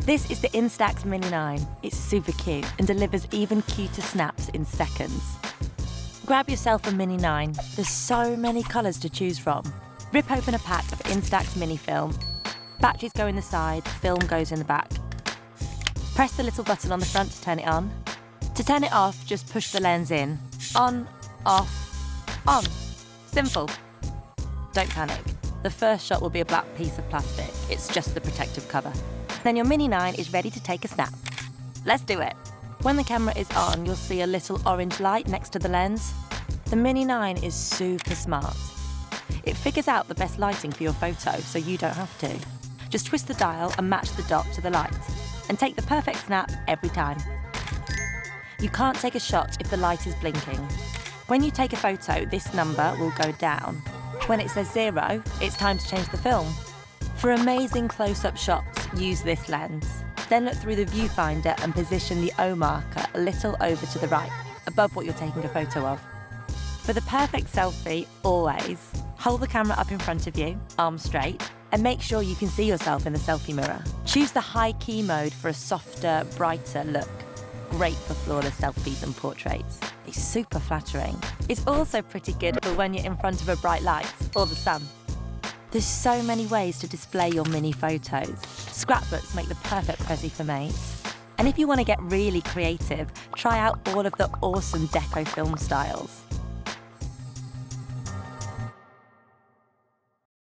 This is the Instax Mini 9. It's super cute and delivers even cuter snaps in seconds. Grab yourself a Mini 9. There's so many colours to choose from. Rip open a pack of Instax Mini film. Batteries go in the side, film goes in the back. Press the little button on the front to turn it on. To turn it off, just push the lens in. On, off, on. Simple. Don't panic. The first shot will be a black piece of plastic. It's just the protective cover. Then your Mini 9 is ready to take a snap. Let's do it. When the camera is on, you'll see a little orange light next to the lens. The Mini 9 is super smart. It figures out the best lighting for your photo, so you don't have to. Just twist the dial and match the dot to the light, and take the perfect snap every time. You can't take a shot if the light is blinking. When you take a photo, this number will go down. When it says 0, it's time to change the film. For amazing close-up shots, use this lens. Then look through the viewfinder and position the O marker a little over to the right, above what you're taking a photo of. For the perfect selfie, always, hold the camera up in front of you, arms straight, and make sure you can see yourself in the selfie mirror. Choose the high key mode for a softer, brighter look. Great for flawless selfies and portraits. It's super flattering. It's also pretty good for when you're in front of a bright light or the sun. There's so many ways to display your mini photos. Scrapbooks make the perfect prezi for mates. And if you want to get really creative, try out all of the awesome deco film styles.